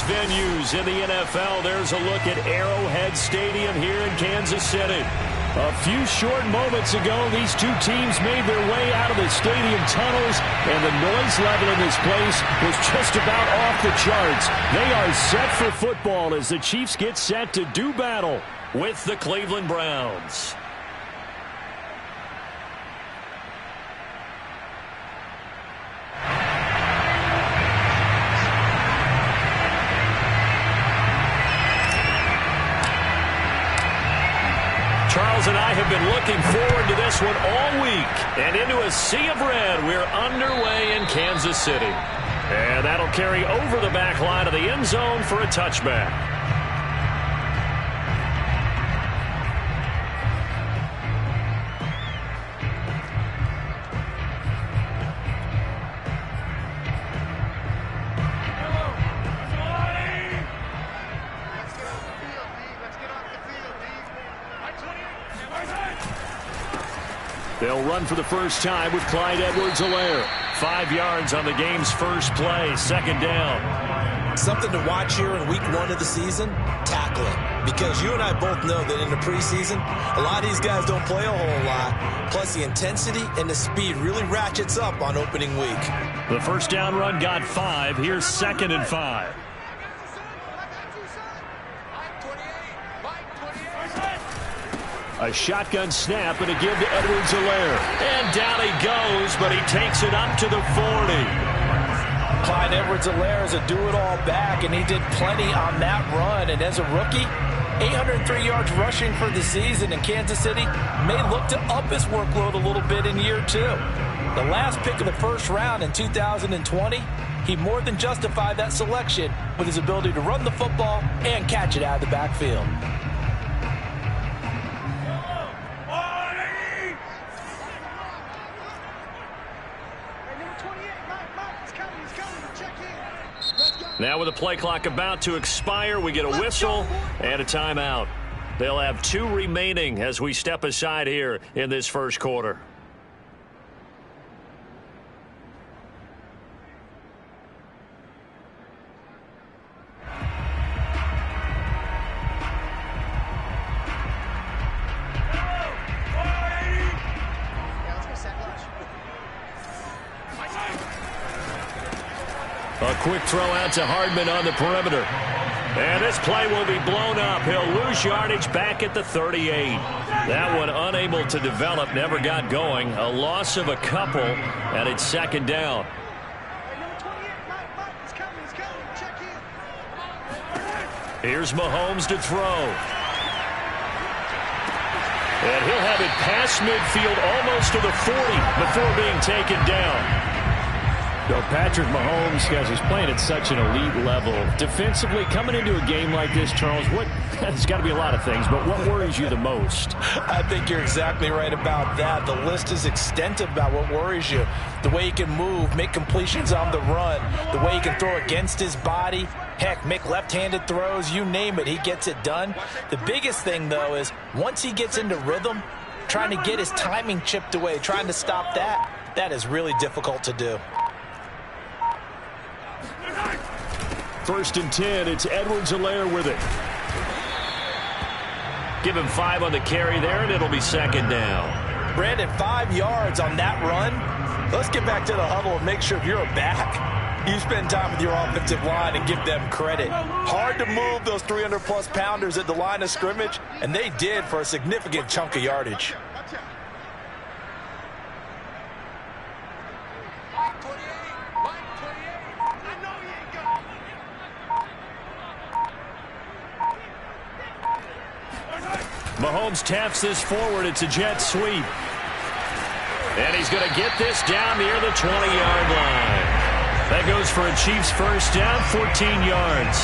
venues in the NFL. There's a look at Arrowhead Stadium here in Kansas City. A few short moments ago, these two teams made their way out of the stadium tunnels, and the noise level in this place was just about off the charts. They are set for football as the Chiefs get set to do battle with the Cleveland Browns. Charles and I have been looking forward to this one all week. And into a sea of red, we're underway in Kansas City. And that'll carry over the back line of the end zone for a touchback. They'll run for the first time with Clyde Edwards-Helaire. 5 yards on the game's first play, second down. Something to watch here in week 1 of the season, tackling. Because you and I both know that in the preseason, a lot of these guys don't play a whole lot. Plus the intensity and the speed really ratchets up on opening week. The first down run got 5. Here's 2nd and 5. A shotgun snap and a give to Edwards-Helaire. And down he goes, but he takes it up to the 40. Clyde Edwards-Helaire is a do-it-all back, and he did plenty on that run. And as a rookie, 803 yards rushing for the season, and Kansas City may look to up his workload a little bit in year 2. The last pick of the first round in 2020, he more than justified that selection with his ability to run the football and catch it out of the backfield. Now with the play clock about to expire, we get a whistle and a timeout. They'll have 2 remaining as we step aside here in this first quarter. A quick throw out to Hardman on the perimeter. And this play will be blown up. He'll lose yardage back at the 38. That one unable to develop, never got going. A loss of a couple, and it's second down. Here's Mahomes to throw. And he'll have it past midfield almost to the 40 before being taken down. So Patrick Mahomes, guys, he's playing at such an elite level. Defensively, coming into a game like this, Charles, there's got to be a lot of things, but what worries you the most? I think you're exactly right about that. The list is extensive about what worries you. The way he can move, make completions on the run, the way he can throw against his body, heck, make left-handed throws, you name it, he gets it done. The biggest thing, though, is once he gets into rhythm, trying to get his timing chipped away, trying to stop that is really difficult to do. 1st and 10, it's Edwards-Helaire with it. Give him 5 on the carry there, and it'll be second down. Brandon, 5 yards on that run. Let's get back to the huddle and make sure if you're a back, you spend time with your offensive line and give them credit. Hard to move those 300-plus pounders at the line of scrimmage, and they did for a significant chunk of yardage. Mahomes taps this forward. It's a jet sweep. And he's going to get this down near the 20-yard line. That goes for a Chiefs first down, 14 yards.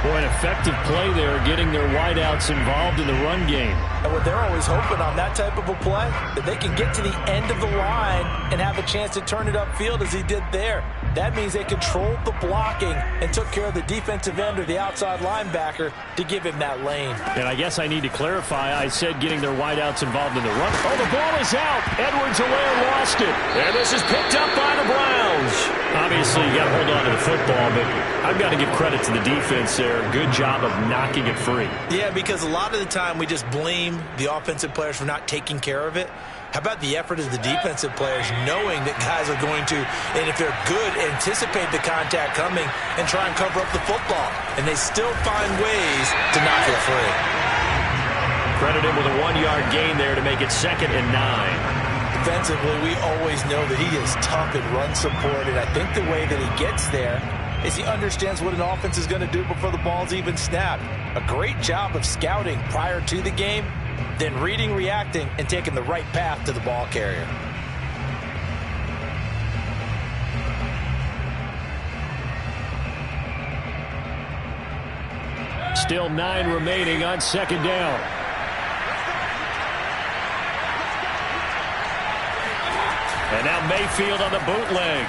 Boy, an effective play there, getting their wideouts involved in the run game. And what they're always hoping on that type of a play, that they can get to the end of the line and have a chance to turn it upfield as he did there. That means they controlled the blocking and took care of the defensive end or the outside linebacker to give him that lane. And I guess I need to clarify. I said getting their wideouts involved in the run. Oh, the ball is out. Edwards-Helaire lost it. And this is picked up by the Browns. Obviously, you got to hold on to the football, but I've got to give credit to the defense there. Good job of knocking it free. Yeah, because a lot of the time we just blame the offensive players for not taking care of it. How about the effort of the defensive players knowing that guys are going to, and if they're good, anticipate the contact coming and try and cover up the football. And they still find ways to knock it free. Credit him with a 1-yard gain there to make it 2nd and 9. Defensively, we always know that he is tough and run support, and I think the way that he gets there is he understands what an offense is going to do before the ball's even snapped. A great job of scouting prior to the game, then reading, reacting, and taking the right path to the ball carrier. Still 9 remaining on 2nd down. And now Mayfield on the bootleg.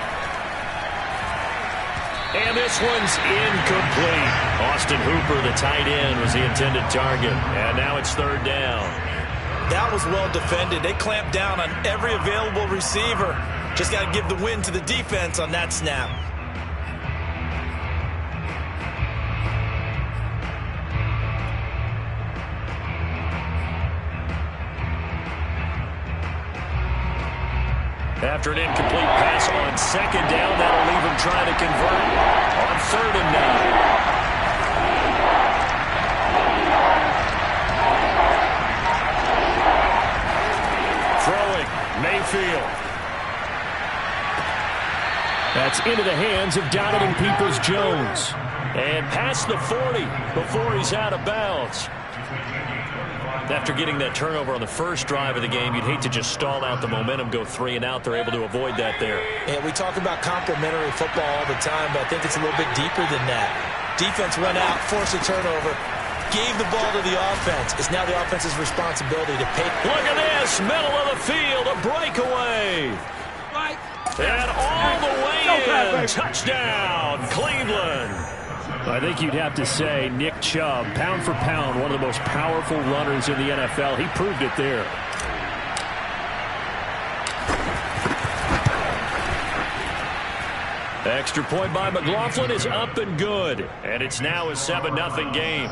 And this one's incomplete. Austin Hooper, the tight end, was the intended target. And now it's 3rd down. That was well defended. They clamped down on every available receiver. Just got to give the win to the defense on that snap. After an incomplete pass on 2nd down, that'll leave him trying to convert on 3rd and 9. Throwing, Mayfield. That's into the hands of Donovan Peoples-Jones. And past the 40 before he's out of bounds. After getting that turnover on the first drive of the game, you'd hate to just stall out the momentum, go 3 and out. They're able to avoid that there. Yeah, we talk about complementary football all the time, but I think it's a little bit deeper than that. Defense went out, forced a turnover, gave the ball to the offense. It's now the offense's responsibility to pay. Look at this, middle of the field, a breakaway. And all the way in, touchdown, Cleveland. I think you'd have to say Nick Chubb, pound for pound, one of the most powerful runners in the NFL. He proved it there. Extra point by McLaughlin is up and good. And it's now a 7-0 game.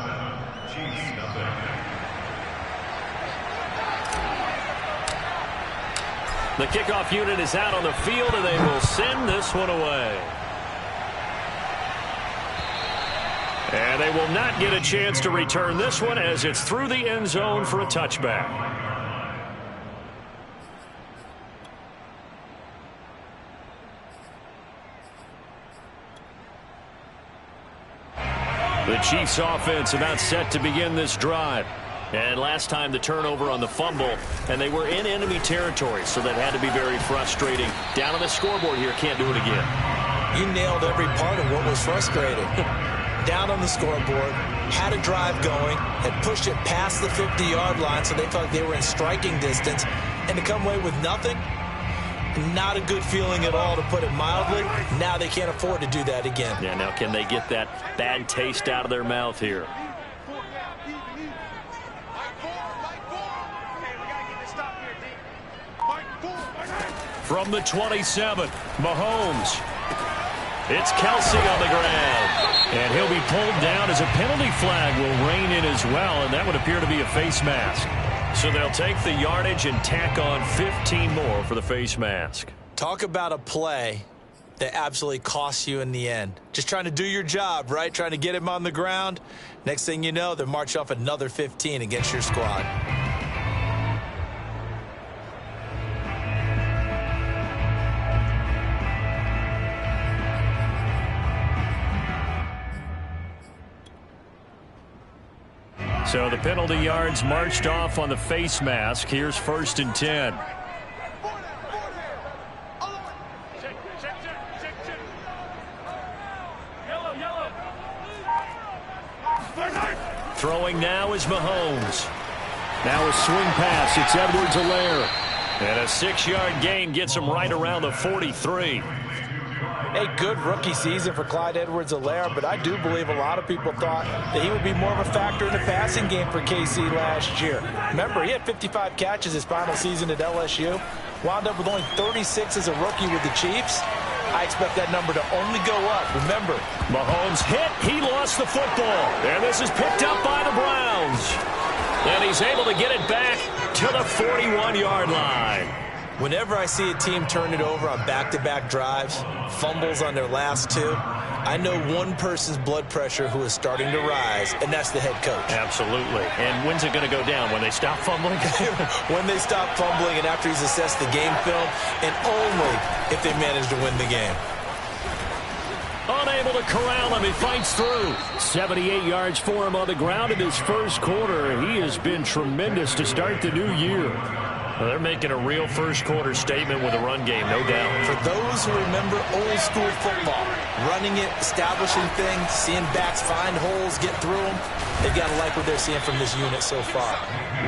The kickoff unit is out on the field, and they will send this one away. And they will not get a chance to return this one as it's through the end zone for a touchback. The Chiefs offense about set to begin this drive. And last time the turnover on the fumble, and they were in enemy territory, so that had to be very frustrating. Down on the scoreboard here, can't do it again. You nailed every part of what was frustrating. Down on the scoreboard, had a drive going, had pushed it past the 50-yard line, so they thought they were in striking distance, and to come away with nothing, not a good feeling at all, to put it mildly. Now they can't afford to do that again. Yeah, now can they get that bad taste out of their mouth here? From the 27, Mahomes. It's Kelsey on the ground. And he'll be pulled down as a penalty flag will rein in as well, and that would appear to be a face mask. So they'll take the yardage and tack on 15 more for the face mask. Talk about a play that absolutely costs you in the end. Just trying to do your job, right? Trying to get him on the ground. Next thing you know, they're marching off another 15 against your squad. So the penalty yards marched off on the face mask. Here's 1st and 10. Throwing now is Mahomes. Now a swing pass. It's Edwards-Helaire. And a 6-yard gain gets him right around the 43. A good rookie season for Clyde Edwards-Helaire, but I do believe a lot of people thought that he would be more of a factor in the passing game for KC last year. Remember, he had 55 catches his final season at LSU, wound up with only 36 as a rookie with the Chiefs. I expect that number to only go up. Remember, Mahomes hit. He lost the football. And this is picked up by the Browns. And he's able to get it back to the 41-yard line. whenever I see a team turn it over on back-to-back drives, fumbles on their last two, I know one person's blood pressure who is starting to rise, and that's the head coach. Absolutely. And when's it going to go down? When they stop fumbling? When they stop fumbling and after he's assessed the game film, and only if they manage to win the game. Unable to corral him. He fights through. 78 yards for him on the ground in his first quarter. He has been tremendous to start the new year. Well, they're making a real first-quarter statement with a run game, no doubt. For those who remember old-school football, running it, establishing things, seeing backs find holes, get through them, they've got to like what they're seeing from this unit so far.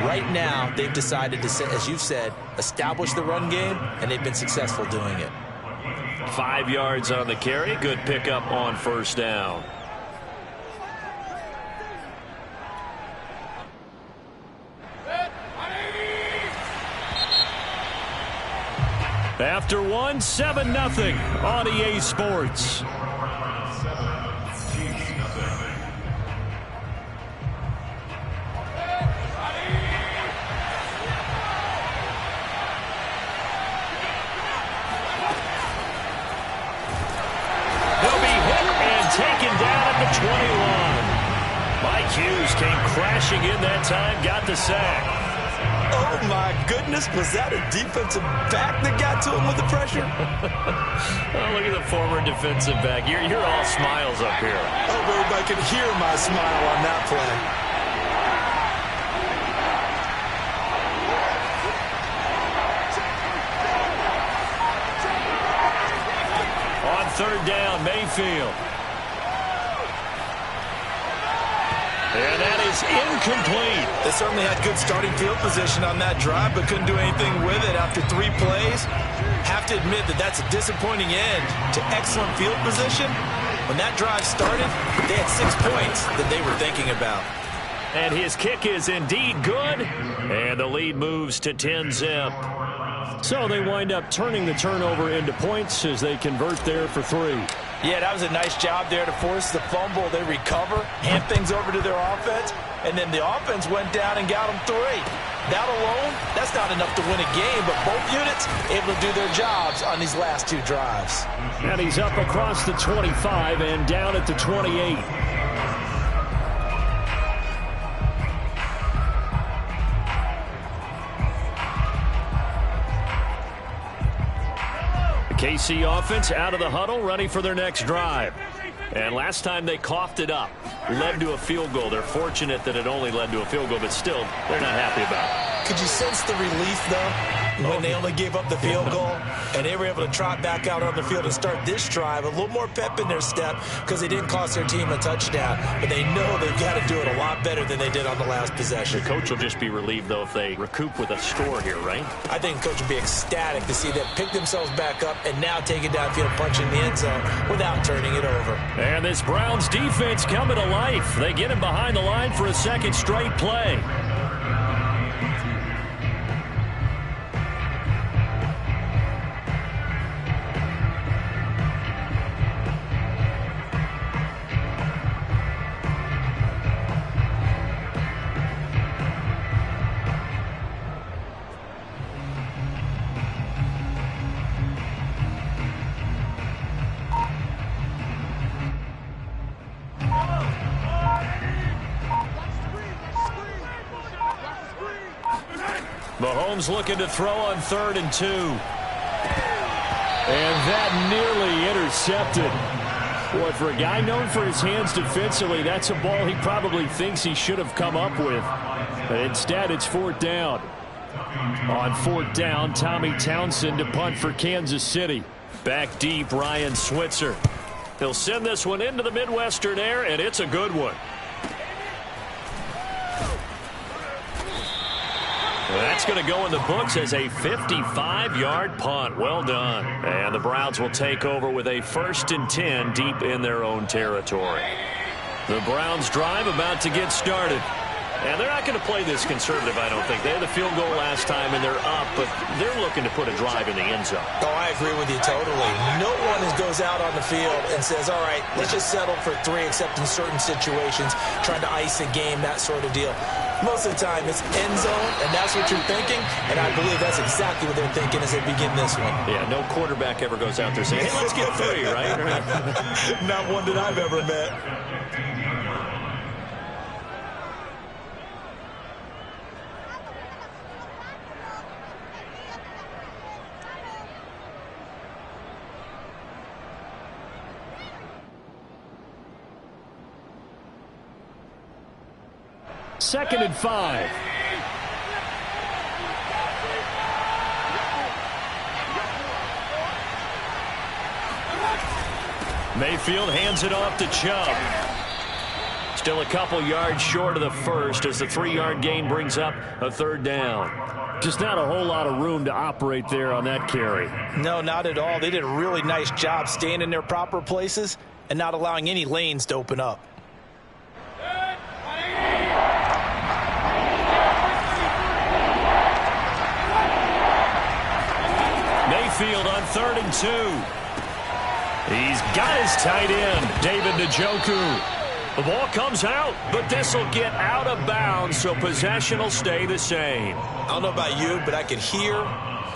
Right now, they've decided to, as you've said, establish the run game, and they've been successful doing it. 5 yards on the carry. Good pickup on first down. After one, 7-0 on EA Sports. Taken down at the 21. Mike Hughes came crashing in that time, got the sack. Oh, my goodness. Was that a defensive back that got to him with the pressure? Oh, look at the former defensive back. You're all smiles up here. Oh, everybody could hear my smile on that play. On third down, Mayfield. And that is incomplete. They certainly had good starting field position on that drive, but couldn't do anything with it after 3 plays. Have to admit that that's a disappointing end to excellent field position. When that drive started, they had 6 points that they were thinking about. And his kick is indeed good. And the lead moves to 10-zip. So they wind up turning the turnover into points as they convert there for 3. Yeah, that was a nice job there to force the fumble. They recover, hand things over to their offense, and then the offense went down and got them 3. That alone, that's not enough to win a game, but both units able to do their jobs on these last 2 drives. And he's up across the 25 and down at the 28. KC offense out of the huddle, ready for their next drive. And last time they coughed it up, led to a field goal. They're fortunate that it only led to a field goal, but still, they're not happy about it. Could you sense the relief, though, when they only gave up the field goal and they were able to trot back out on the field and start this drive? A little more pep in their step because they didn't cost their team a touchdown, but they know they've got to do it a lot better than they did on the last possession. The coach will just be relieved, though, if they recoup with a score here, right? I think the coach will be ecstatic to see them pick themselves back up and now take it downfield, punching the end zone without turning it over. And this Browns defense coming to life. They get him behind the line for a second straight play. Mahomes looking to throw on 3rd and 2. And that nearly intercepted. Boy, for a guy known for his hands defensively, that's a ball he probably thinks he should have come up with. But instead, it's 4th down. On 4th down, Tommy Townsend to punt for Kansas City. Back deep, Ryan Switzer. He'll send this one into the Midwestern air, and it's a good one. That's going to go in the books as a 55-yard punt. Well done. And the Browns will take over with a 1st and 10 deep in their own territory. The Browns drive about to get started. And they're not going to play this conservative, I don't think. They had the field goal last time, and they're up, but they're looking to put a drive in the end zone. Oh, I agree with you totally. No one goes out on the field and says, all right, let's just settle for 3, except in certain situations, trying to ice a game, that sort of deal. Most of the time, it's end zone, and that's what you're thinking, and I believe that's exactly what they're thinking as they begin this one. Yeah, no quarterback ever goes out there saying, hey, let's get 3, right? Not one that I've ever met. Second and 5. Mayfield hands it off to Chubb. Still a couple yards short of the first as the 3-yard gain brings up a 3rd down. Just not a whole lot of room to operate there on that carry. No, not at all. They did a really nice job staying in their proper places and not allowing any lanes to open up. Mayfield on 3rd and 2. He's got his tight end, David Njoku. The ball comes out, but this will get out of bounds, so possession will stay the same. I don't know about you, but I could hear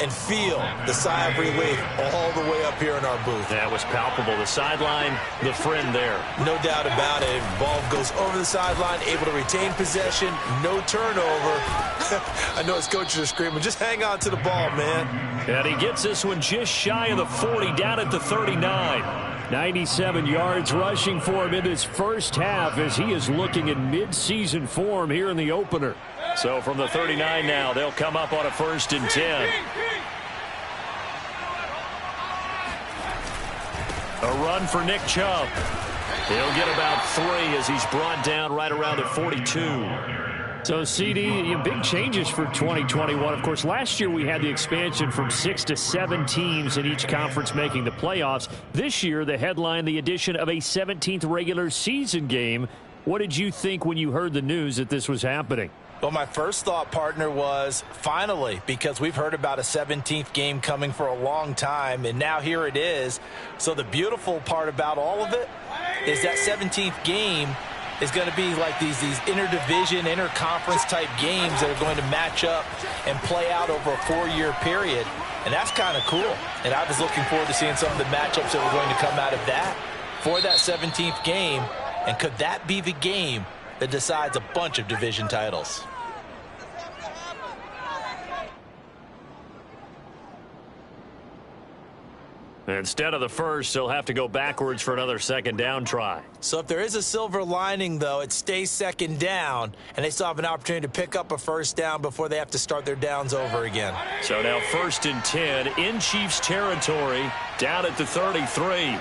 and feel the sigh of relief all the way up here in our booth. That was palpable. The sideline, the friend there. No doubt about it. Ball goes over the sideline, able to retain possession, no turnover. I know his coaches are screaming, just hang on to the ball, man. And he gets this one just shy of the 40, down at the 39. 97 yards rushing for him in this first half as he is looking in mid-season form here in the opener. So from the 39 now, they'll come up on a 1st and 10. A run for Nick Chubb. He'll get about 3 as he's brought down right around the 42. So, CD, big changes for 2021. Of course, last year we had the expansion from 6 to 7 teams in each conference making the playoffs. This year, the headline, the addition of a 17th regular season game. What did you think when you heard the news that this was happening? Well, my first thought, partner, was finally, because we've heard about a 17th game coming for a long time, and now here it is. So the beautiful part about all of it is that 17th game is going to be like these interdivision, interconference type games that are going to match up and play out over a 4-year period. And that's kind of cool. And I was looking forward to seeing some of the matchups that were going to come out of that for that 17th game. And could that be the game that decides a bunch of division titles? Instead of the first, they'll have to go backwards for another 2nd down try. So if there is a silver lining, though, it stays 2nd down, and they still have an opportunity to pick up a 1st down before they have to start their downs over again. So now 1st and 10 in Chiefs territory, down at the 33.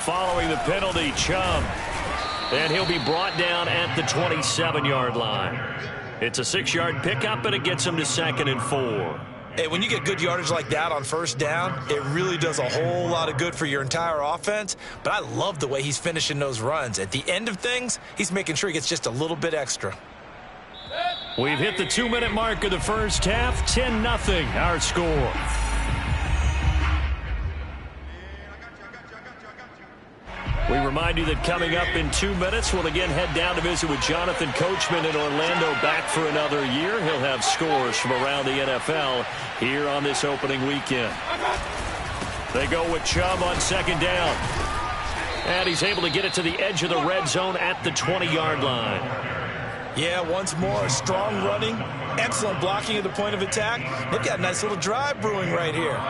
Following the penalty, Chubb. And he'll be brought down at the 27-yard line. It's a 6-yard pickup, and it gets him to 2nd and 4. Hey, when you get good yardage like that on 1st down, it really does a whole lot of good for your entire offense. But I love the way he's finishing those runs. At the end of things, he's making sure he gets just a little bit extra. We've hit the 2-minute mark of the first half. 10-0 our score. We remind you that coming up in 2 minutes, we'll again head down to visit with Jonathan Coachman in Orlando, back for another year. He'll have scores from around the NFL here on this opening weekend. They go with Chubb on 2nd down. And he's able to get it to the edge of the red zone at the 20-yard line. Yeah, once more, strong running, excellent blocking at the point of attack. They've got a nice little drive brewing right here.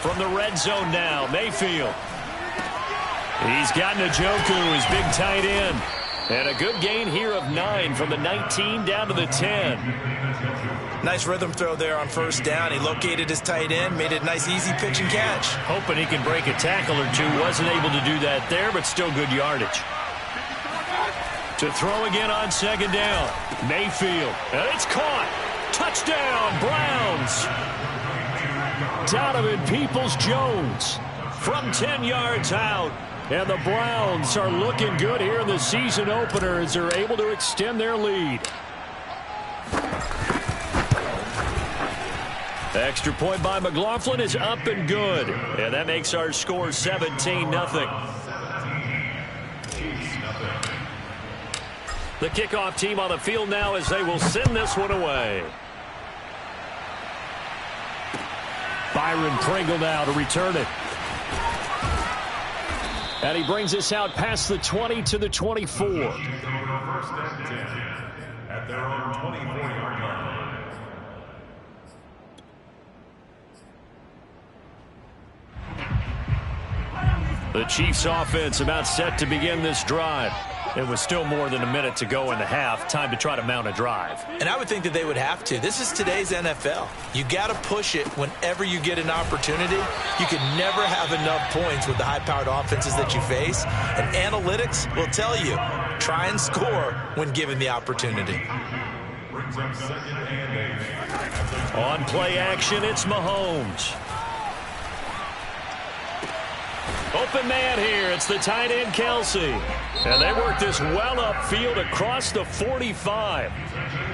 From the red zone now, Mayfield. He's got Njoku, his big tight end. And a good gain here of 9 from the 19 down to the 10. Nice rhythm throw there on first down. He located his tight end, made it a nice easy pitch and catch. Hoping he can break a tackle or two. Wasn't able to do that there, but still good yardage. To throw again on second down. Mayfield. And it's caught. Touchdown, Browns. Donovan Peoples-Jones from 10 yards out. And the Browns are looking good here in the season opener as they're able to extend their lead. Extra point by McLaughlin is up and good. And that makes our score 17-0. The kickoff team on the field now as they will send this one away. Byron Pringle now to return it. And he brings us out past the 20 to the 24. First and 10 at their own 24-yard line. The Chiefs offense about set to begin this drive. It was still more than a minute to go in the half. Time to try to mount a drive. And I would think that they would have to. This is today's NFL. You got to push it whenever you get an opportunity. You can never have enough points with the high-powered offenses that you face. And analytics will tell you, try and score when given the opportunity. On play action, it's Mahomes. Open man here. It's the tight end, Kelce. And they work this well upfield across the 45.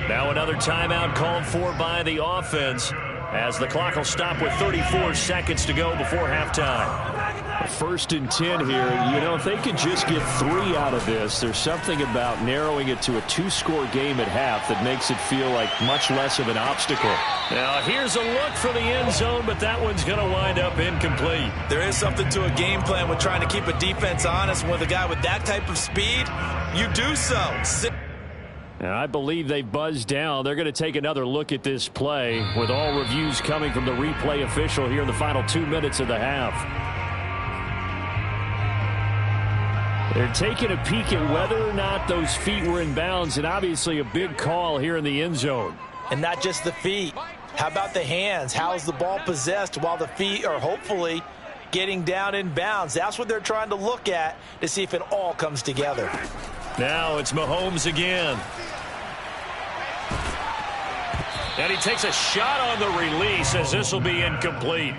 Now another timeout called for by the offense as the clock will stop with 34 seconds to go before halftime. First and 10 here. You know, if they could just get 3 out of this, there's something about narrowing it to a 2-score game at half that makes it feel like much less of an obstacle. Now here's a look for the end zone, but that one's going to wind up incomplete. There is something to a game plan with trying to keep a defense honest. With a guy with that type of speed, you do so. And I believe they buzzed down. They're going to take another look at this play with all reviews coming from the replay official here in the final 2 minutes of the half. They're taking a peek at whether or not those feet were in bounds, and obviously a big call here in the end zone. And not just the feet. How about the hands? How's the ball possessed while the feet are hopefully getting down in bounds? That's what they're trying to look at to see if it all comes together. Now it's Mahomes again. And he takes a shot on the release as this will be incomplete.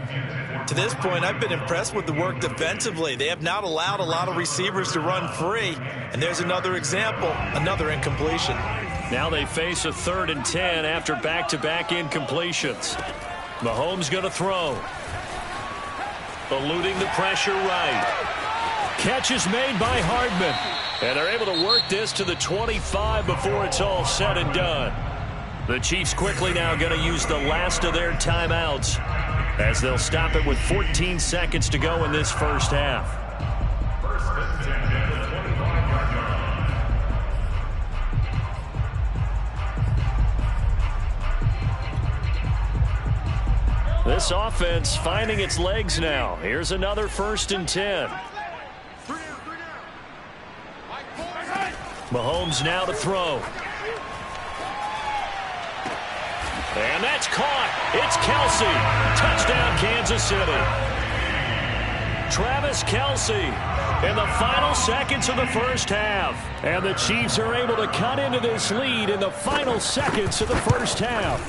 To this point, I've been impressed with the work defensively. They have not allowed a lot of receivers to run free. And there's another example, another incompletion. Now they face a 3rd and 10 after back-to-back incompletions. Mahomes going to throw. Eluding the pressure right. Catch is made by Hardman. And they're able to work this to the 25 before it's all said and done. The Chiefs quickly now going to use the last of their timeouts as they'll stop it with 14 seconds to go in this first half. First and 10 at the 25-yard line. This offense finding its legs now. Here's another 1st and 10. Mahomes now to throw. And that's caught. It's Kelce. Touchdown, Kansas City. Travis Kelce in the final seconds of the first half. And the Chiefs are able to cut into this lead in the final seconds of the first half.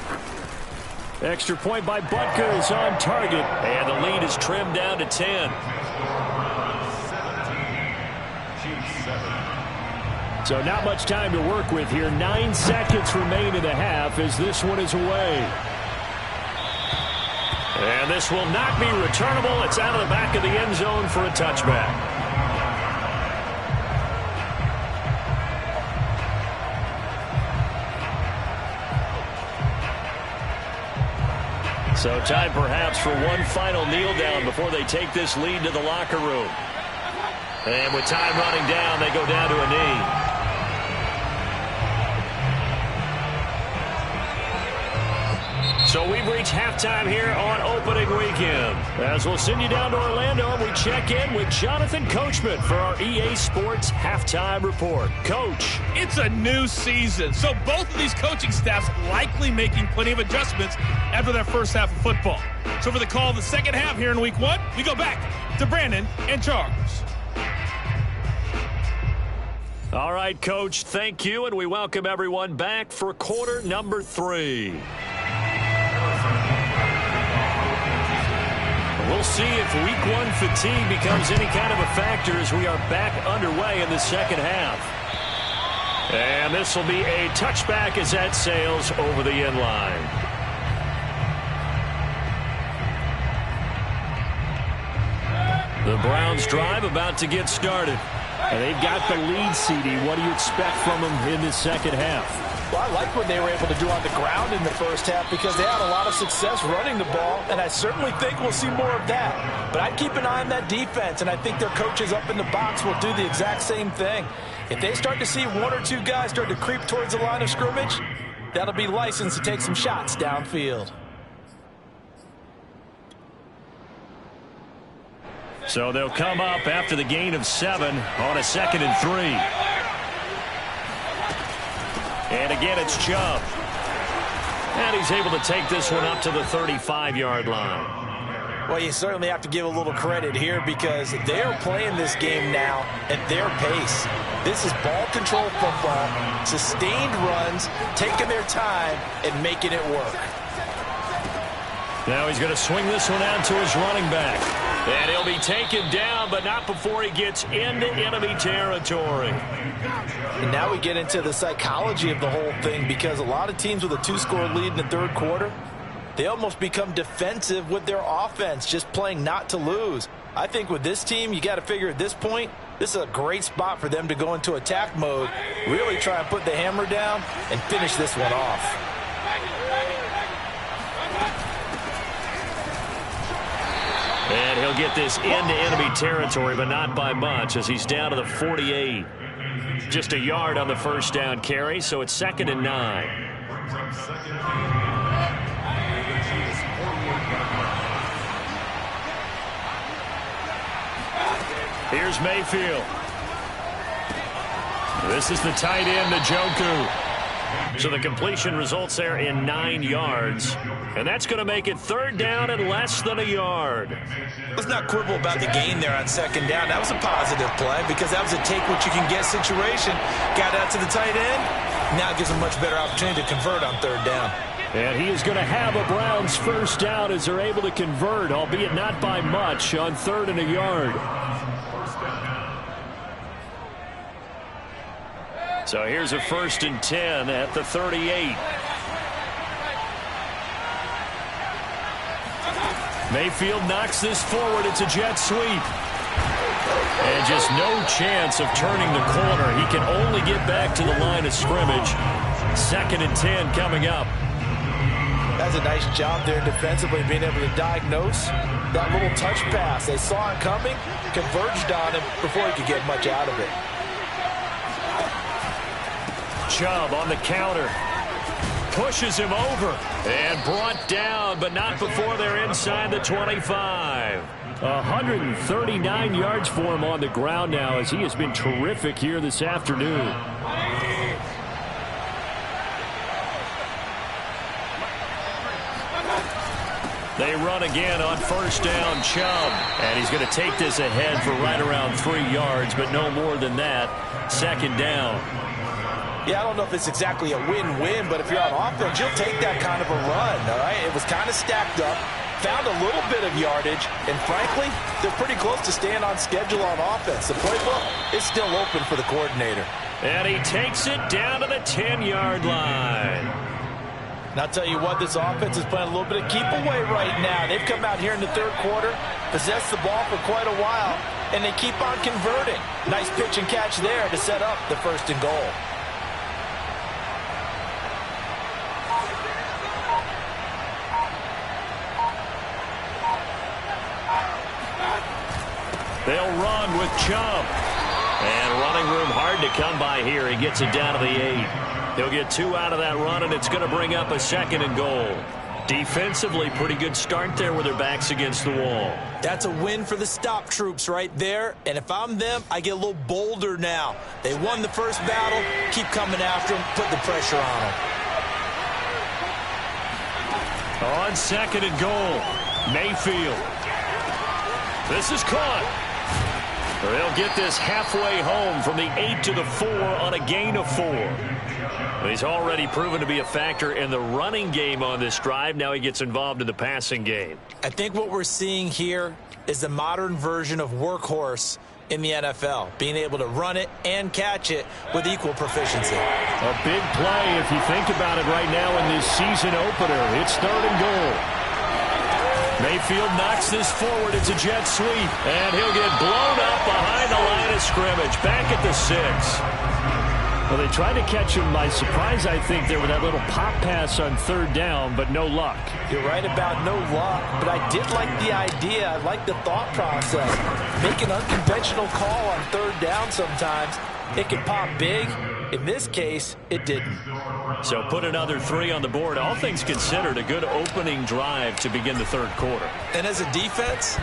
Extra point by Butker is on target. And the lead is trimmed down to 10. So not much time to work with here. 9 seconds remain in the half as this one is away. And this will not be returnable. It's out of the back of the end zone for a touchback. So time perhaps for one final kneel down before they take this lead to the locker room. And with time running down, they go down to a knee. So we've reached halftime here on opening weekend. As we'll send you down to Orlando, we check in with Jonathan Coachman for our EA Sports Halftime Report. Coach. It's a new season, so both of these coaching staffs likely making plenty of adjustments after their first half of football. So for the call of the second half here in week 1, we go back to Brandon and Charles. All right, Coach, thank you, and we welcome everyone back for quarter number 3. We'll see if week 1 fatigue becomes any kind of a factor as we are back underway in the second half. And this will be a touchback as that sails over the end line. The Browns drive about to get started. And they've got the lead, CD. What do you expect from them in this second half? Well, I like what they were able to do on the ground in the first half because they had a lot of success running the ball, and I certainly think we'll see more of that. But I'd keep an eye on that defense, and I think their coaches up in the box will do the exact same thing. If they start to see 1 or 2 guys start to creep towards the line of scrimmage, that'll be licensed to take some shots downfield. So they'll come up after the gain of 7 on a 2nd and 3. And again, it's Chubb. And he's able to take this one up to the 35-yard line. Well, you certainly have to give a little credit here because they're playing this game now at their pace. This is ball control football, sustained runs, taking their time and making it work. Now he's going to swing this one out to his running back. And he'll be taken down, but not before he gets into enemy territory. And now we get into the psychology of the whole thing because a lot of teams with a 2-score lead in the third quarter, they almost become defensive with their offense, just playing not to lose. I think with this team, you got to figure at this point, this is a great spot for them to go into attack mode, really try and put the hammer down and finish this one off. And he'll get this into enemy territory, but not by much as he's down to the 48. Just a yard on the first down carry, so it's 2nd and 9. Here's Mayfield. This is the tight end, Njoku. So the completion results there in 9 yards. And that's going to make it 3rd down and less than a yard. Let's not quibble about the gain there on 2nd down. That was a positive play because that was a take-what-you-can-get situation. Got out to the tight end. Now it gives them a much better opportunity to convert on 3rd down. And he is going to have a Browns first down as they're able to convert, albeit not by much, on 3rd and a yard. So here's a 1st and 10 at the 38. Mayfield knocks this forward. It's a jet sweep. And just no chance of turning the corner. He can only get back to the line of scrimmage. 2nd and 10 coming up. That's a nice job there defensively, being able to diagnose that little touch pass. They saw it coming, converged on him before he could get much out of it. Chubb on the counter. Pushes him over. And brought down, but not before they're inside the 25. 139 yards for him on the ground now as he has been terrific here this afternoon. They run again on 1st down, Chubb. And he's going to take this ahead for right around 3 yards, but no more than that. 2nd down. Yeah, I don't know if it's exactly a win-win, but if you're on offense, you'll take that kind of a run, all right? It was kind of stacked up, found a little bit of yardage, and frankly, they're pretty close to staying on schedule on offense. The playbook is still open for the coordinator. And he takes it down to the 10-yard line. And I'll tell you what, this offense is playing a little bit of keep away right now. They've come out here in the third quarter, possessed the ball for quite a while, and they keep on converting. Nice pitch and catch there to set up the 1st and goal. They'll run with Chubb. And running room hard to come by here. He gets it down to the 8. He'll get 2 out of that run, and it's going to bring up a 2nd and goal. Defensively, pretty good start there with their backs against the wall. That's a win for the stop troops right there. And if I'm them, I get a little bolder now. They won the first battle. Keep coming after them. Put the pressure on them. On second and goal, Mayfield. This is caught. They'll get this halfway home from the 8 to the 4 on a gain of 4. He's already proven to be a factor in the running game on this drive. Now he gets involved in the passing game. I think what we're seeing here is the modern version of workhorse in the NFL, being able to run it and catch it with equal proficiency. A big play if you think about it right now in this season opener. It's 3rd and goal. Mayfield knocks this forward. It's a jet sweep, and he'll get blown up behind the line of scrimmage. Back at the 6. Well, they tried to catch him by surprise, I think, there with that little pop pass on 3rd down, but no luck. You're right about no luck, but I did like the idea. I like the thought process. Make an unconventional call on 3rd down sometimes. It can pop big. In this case, it didn't. So put another 3 on the board. All things considered, a good opening drive to begin the 3rd quarter. And as a defense,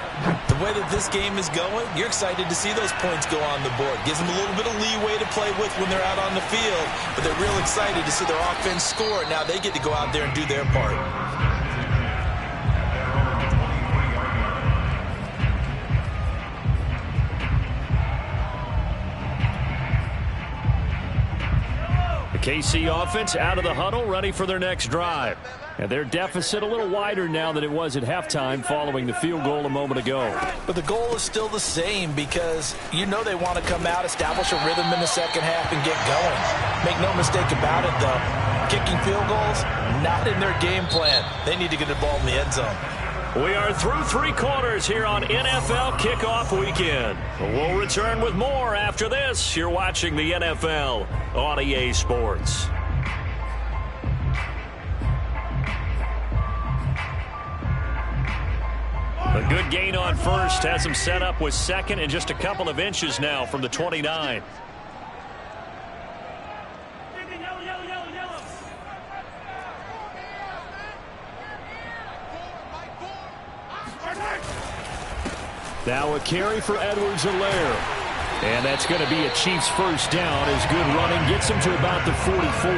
the way that this game is going, you're excited to see those points go on the board. Gives them a little bit of leeway to play with when they're out on the field, but they're real excited to see their offense score. Now they get to go out there and do their part. KC offense out of the huddle, ready for their next drive. And their deficit a little wider now than it was at halftime following the field goal a moment ago. But the goal is still the same because you know they want to come out, establish a rhythm in the second half, and get going. Make no mistake about it, though. Kicking field goals, not in their game plan. They need to get the ball in the end zone. We are through 3 quarters here on NFL Kickoff Weekend. We'll return with more after this. You're watching the NFL on EA Sports. A good gain on first has him set up with 2nd and just a couple of inches now from the 29. Now a carry for Edwards-Helaire. And that's going to be a Chiefs first down as good running gets him to about the 44.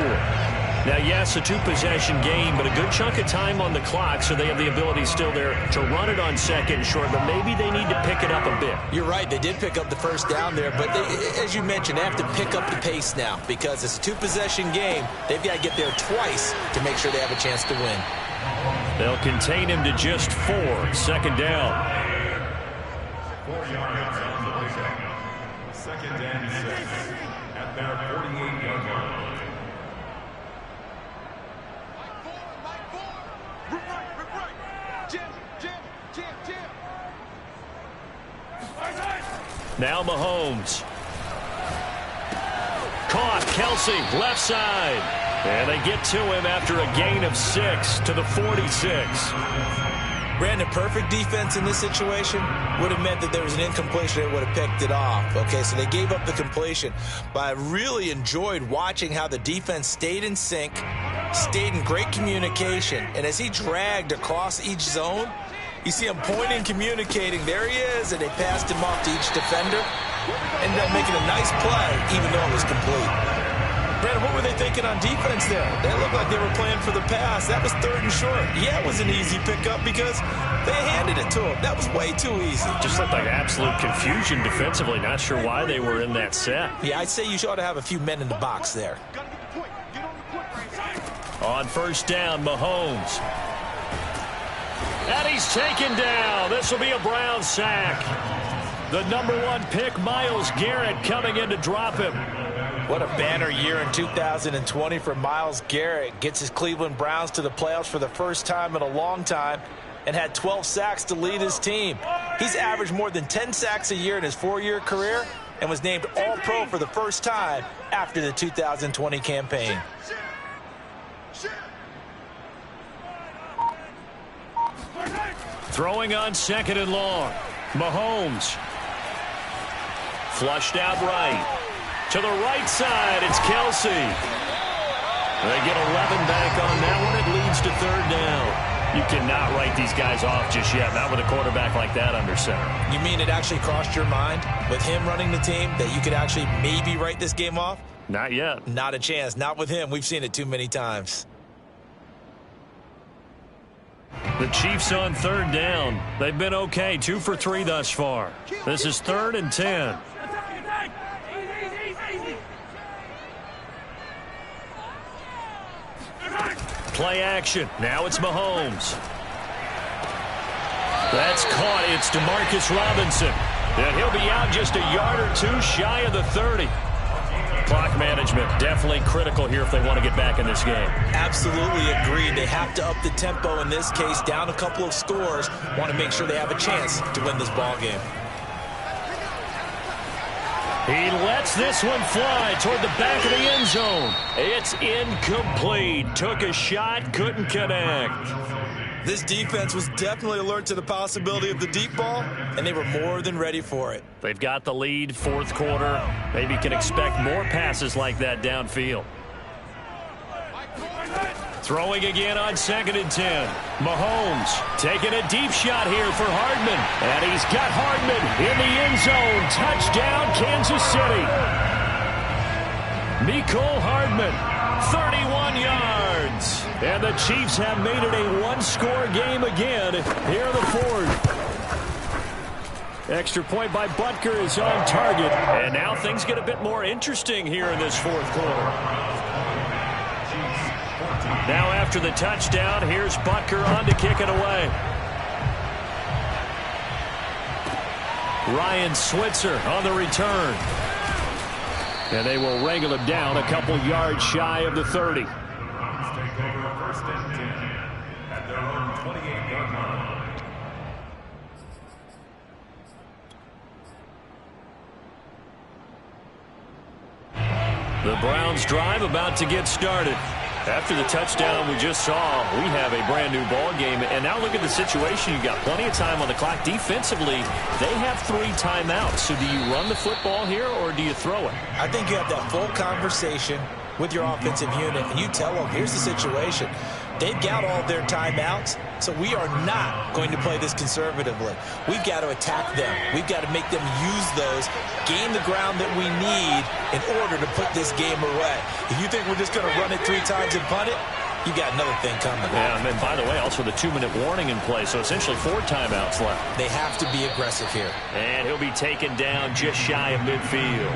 Now, yes, a 2-possession game, but a good chunk of time on the clock, so they have the ability still there to run it on 2nd and short, but maybe they need to pick it up a bit. You're right. They did pick up the first down there, but they, as you mentioned, they have to pick up the pace now because it's a 2-possession game. They've got to get there twice to make sure they have a chance to win. They'll contain him to just 4. 2nd down. 4 yards on the pickup. 2nd and 6 at their 48-yard line. Now Mahomes. Caught. Kelsey, left side. And they get to him after a gain of 6 to the 46. Brandon, perfect defense in this situation would have meant that there was an incompletion. They would have picked it off. Okay, so they gave up the completion. But I really enjoyed watching how the defense stayed in sync, stayed in great communication. And as he dragged across each zone, you see him pointing, communicating. There he is, and they passed him off to each defender. Ended up making a nice play, even though it was complete. Brandon, what were they thinking on defense there? They looked like they were playing for the pass. That was 3rd and short. Yeah, it was an easy pickup because they handed it to him. That was way too easy. Just looked like absolute confusion defensively. Not sure why they were in that set. Yeah, I'd say you ought to have a few men in the box there. On first down, Mahomes. And he's taken down. This will be a Brown sack. The #1 pick, Myles Garrett, coming in to drop him. What a banner year in 2020 for Myles Garrett. Gets his Cleveland Browns to the playoffs for the first time in a long time and had 12 sacks to lead his team. He's averaged more than 10 sacks a year in his 4-year career and was named All-Pro for the first time after the 2020 campaign. Throwing on 2nd and long. Mahomes. Flushed out right. To the right side, it's Kelsey. They get 11 back on that one. It leads to 3rd down. You cannot write these guys off just yet, not with a quarterback like that under center. You mean it actually crossed your mind with him running the team that you could actually maybe write this game off? Not yet. Not a chance. Not with him. We've seen it too many times. The Chiefs on third down. They've been okay, 2 for 3 thus far. This is 3rd and 10. Play action. Now it's Mahomes. That's caught. It's Demarcus Robinson. And he'll be out just a yard or 2 shy of the 30. Clock management definitely critical here if they want to get back in this game. Absolutely agreed. They have to up the tempo in this case, down a couple of scores. Want to make sure they have a chance to win this ball game. He lets this one fly toward the back of the end zone. It's incomplete. Took a shot, couldn't connect. This defense was definitely alert to the possibility of the deep ball, and they were more than ready for it. They've got the lead, 4th quarter. Maybe can expect more passes like that downfield. Throwing again on 2nd and 10. Mahomes taking a deep shot here for Hardman. And he's got Hardman in the end zone. Touchdown, Kansas City. Mecole Hardman, 31 yards. And the Chiefs have made it a 1-score game again here in the 4th. Extra point by Butker is on target. And now things get a bit more interesting here in this 4th quarter. Now after the touchdown, here's Butker on to kick it away. Ryan Switzer on the return. And they will wrangle him down a couple yards shy of the 30. Take over 1st and 10 at their own 28-yard line. The Browns drive about to get started. After the touchdown we just saw, we have a brand new ball game. And now look at the situation. You've got plenty of time on the clock. Defensively, they have 3 timeouts. So do you run the football here or do you throw it? I think you have that full conversation with your offensive unit, and you tell them, here's the situation. They've got all their timeouts, so we are not going to play this conservatively. We've got to attack them. We've got to make them use those, gain the ground that we need in order to put this game away. If you think we're just going to run it 3 times and punt it, you got another thing coming. Yeah, and then, by the way, also the 2-minute warning in play, so essentially 4 timeouts left. They have to be aggressive here. And he'll be taken down just shy of midfield.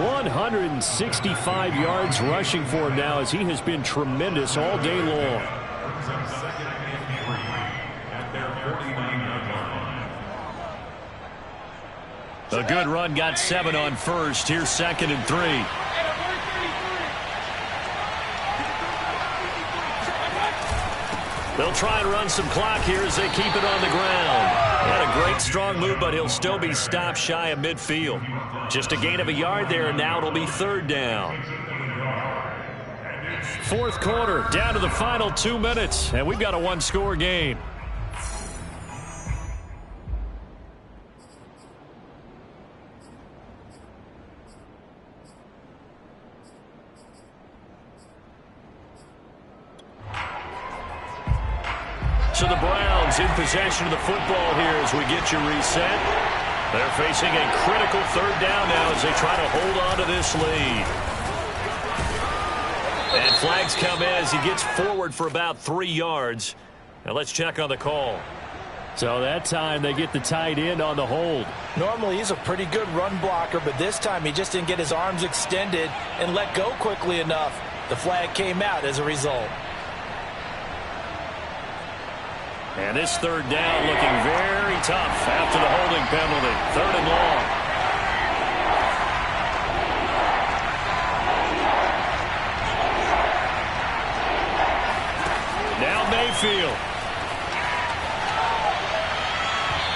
165 yards rushing for him now as he has been tremendous all day long. A good run, got 7 on first. Here's 2nd and 3. They'll try and run some clock here as they keep it on the ground. Had a great strong move, but he'll still be stopped shy of midfield. Just a gain of a yard there, and now it'll be 3rd down. 4th quarter, down to the final 2 minutes, and we've got a 1-score game. So the Browns in possession of the football here as we get you reset. They're facing a critical 3rd down now as they try to hold on to this lead. And flags come in as he gets forward for about 3 yards. Now let's check on the call. So that time they get the tight end on the hold. Normally he's a pretty good run blocker, but this time he just didn't get his arms extended and let go quickly enough. The flag came out as a result. And this 3rd down looking very tough after the holding penalty. 3rd and long. Now Mayfield.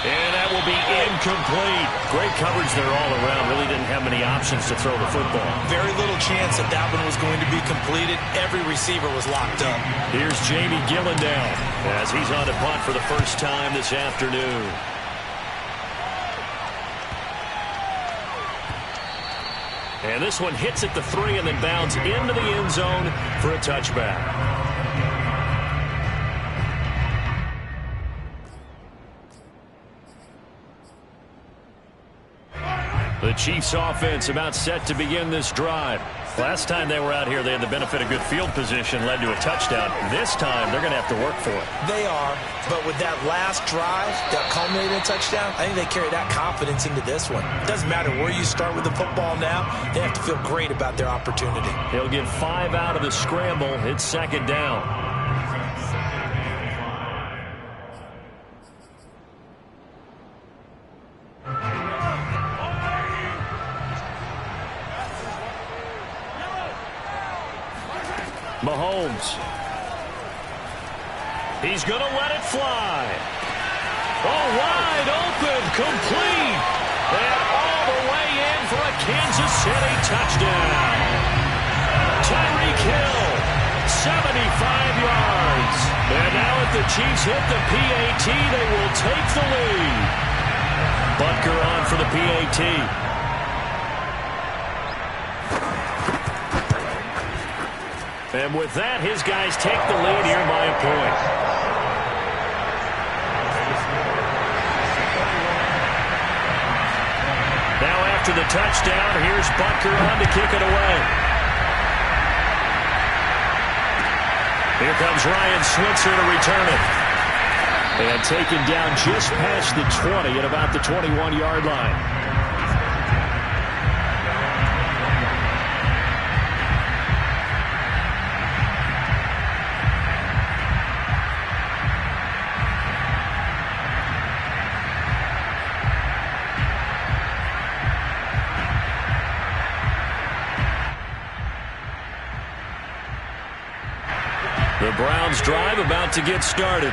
And that will be incomplete. Great coverage there all around. Really didn't have many options to throw the football. Very little chance that that one was going to be completed. Every receiver was locked up. Here's Jamie Gillendown as he's on the punt for the first time this afternoon. And this one hits at the 3 and then bounds into the end zone for a touchback. The Chiefs offense about set to begin this drive. Last time they were out here, they had the benefit of good field position, led to a touchdown. This time, they're going to have to work for it. They are, but with that last drive that culminated in a touchdown, I think they carry that confidence into this one. It doesn't matter where you start with the football now. They have to feel great about their opportunity. He'll get 5 out of the scramble. It's second down. Mahomes. He's going to let it fly. Oh, wide open, complete. And all the way in for a Kansas City touchdown. Tyreek Hill, 75 yards. And now if the Chiefs hit the PAT, they will take the lead. Butker on for the PAT. And with that, his guys take the lead here by a point. Now after the touchdown, here's Butker on to kick it away. Here comes Ryan Switzer to return it. And taken down just past the 20 at about the 21-yard line. The Browns drive about to get started.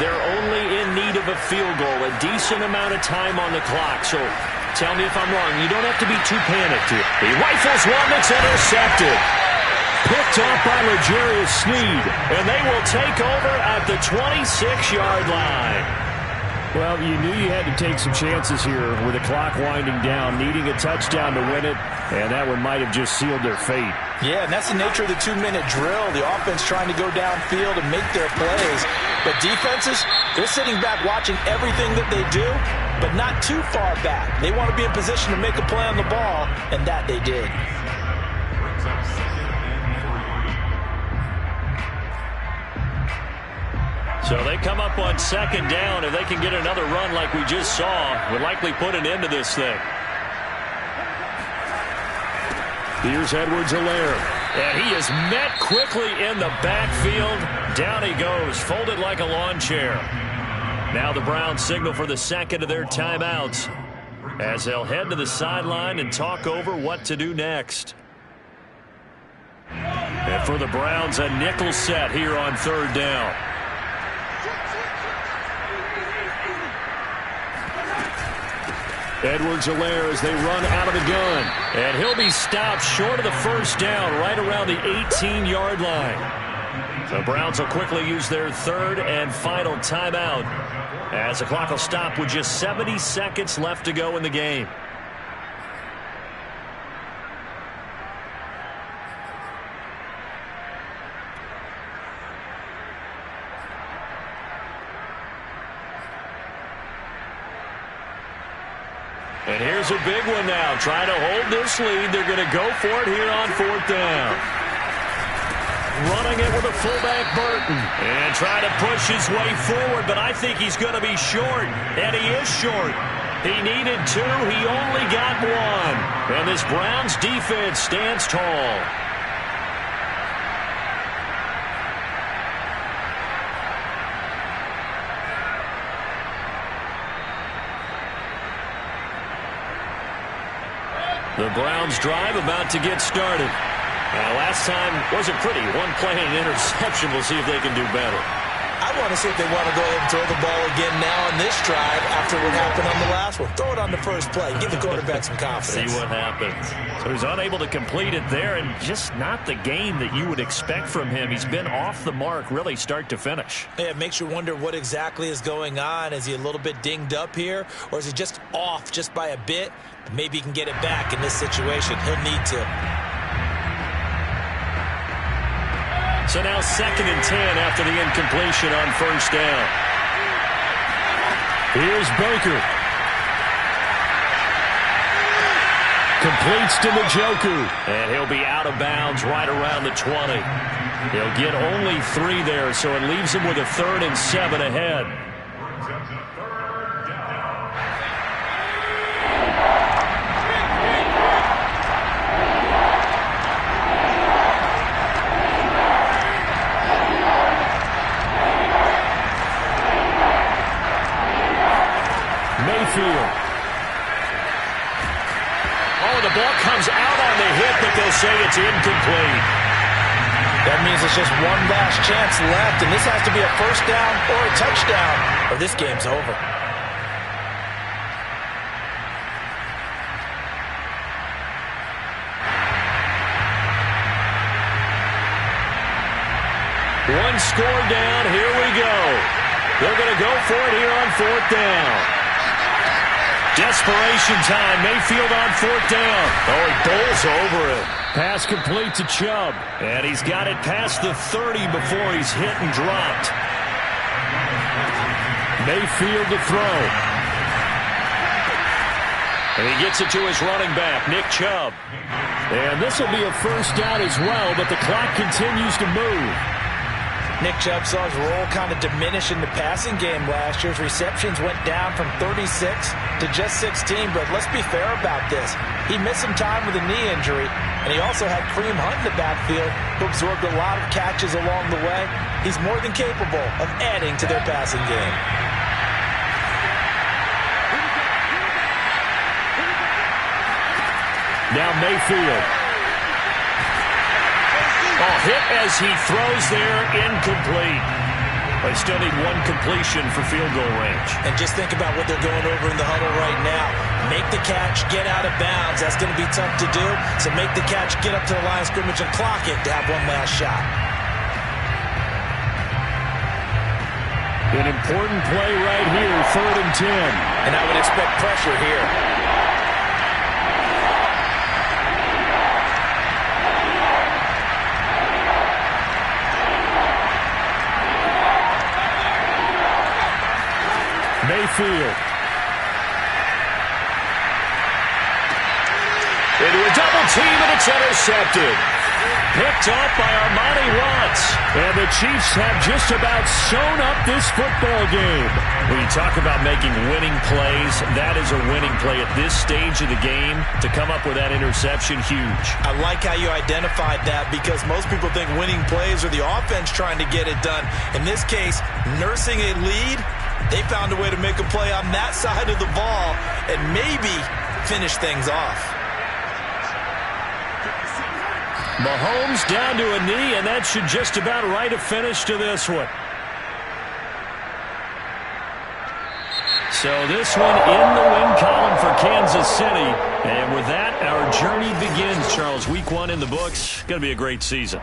They're only in need of a field goal, a decent amount of time on the clock. So tell me if I'm wrong. You don't have to be too panicked here. He rifles one that's intercepted. Picked off by L'Jarius Sneed. And they will take over at the 26-yard line. Well, you knew you had to take some chances here with the clock winding down, needing a touchdown to win it, and that one might have just sealed their fate. Yeah, and that's the nature of the 2-minute drill. The offense trying to go downfield and make their plays. But defenses, they're sitting back watching everything that they do, but not too far back. They want to be in position to make a play on the ball, and that they did. So they come up on second down. If they can get another run like we just saw, would likely put an end to this thing. Here's Edwards-Helaire. And he is met quickly in the backfield. Down he goes, folded like a lawn chair. Now the Browns signal for the second of their timeouts as they'll head to the sideline and talk over what to do next. And for the Browns, a nickel set here on third down. Edwards-Helaire as they run out of the gun. And he'll be stopped short of the first down right around the 18-yard line. The Browns will quickly use their third and final timeout as the clock will stop with just 70 seconds left to go in the game. And here's a big one now. Trying to hold this lead. They're going to go for it here on fourth down. Running it with a fullback, Burton. And trying to push his way forward, but I think he's going to be short. And he is short. He needed 2. He only got 1. And this Browns defense stands tall. The Browns drive about to get started. Last time wasn't pretty. One play and an interception. We'll see if they can do better. I want to see if they want to go ahead and throw the ball again now on this drive after what happened on the last one. Throw it on the first play. Give the quarterback some confidence. See what happens. So he's unable to complete it there, and just not the game that you would expect from him. He's been off the mark really start to finish. Yeah, it makes you wonder what exactly is going on. Is he a little bit dinged up here, or is he just off just by a bit? Maybe he can get it back in this situation. He'll need to. So now 2nd and 10 after the incompletion on first down. Here's Baker. completes to Njoku. And he'll be out of bounds right around the 20. He'll get only 3 there, so it leaves him with a 3rd and 7 ahead. Mayfield. Oh, the ball comes out on the hit, but they'll say it's incomplete. That means it's just one last chance left, and this has to be a first down or a touchdown, or this game's over. One score down, here we go. They're going to go for it here on 4th down. Desperation time. Mayfield on 4th down. Oh, he bowls over it. Pass complete to Chubb. And he's got it past the 30 before he's hit and dropped. Mayfield to throw. And he gets it to his running back, Nick Chubb. And this will be a first down as well, but the clock continues to move. Nick Chubb saw his role kind of diminish in the passing game last year. His receptions went down from 36 to just 16, but let's be fair about this. He missed some time with a knee injury, and he also had Kareem Hunt in the backfield, who absorbed a lot of catches along the way. He's more than capable of adding to their passing game. Now Mayfield. Oh, hit as he throws there, incomplete. They still need one completion for field goal range. And just think about what they're going over in the huddle right now. Make the catch, get out of bounds. That's going to be tough to do. So make the catch, get up to the line of scrimmage, and clock it to have one last shot. An important play right here, 3rd and 10. And I would expect pressure here. Mayfield. Into a double team, and it's intercepted. Picked off by Armani Watts. And the Chiefs have just about sewn up this football game. When you talk about making winning plays, that is a winning play at this stage of the game. To come up with that interception, huge. I like how you identified that, because most people think winning plays are the offense trying to get it done. In this case, nursing a lead, they found a way to make a play on that side of the ball and maybe finish things off. Mahomes down to a knee, and that should just about write a finish to this one. So this one in the win column for Kansas City. And with that, our journey begins, Charles. Week 1 in the books. Going to be a great season.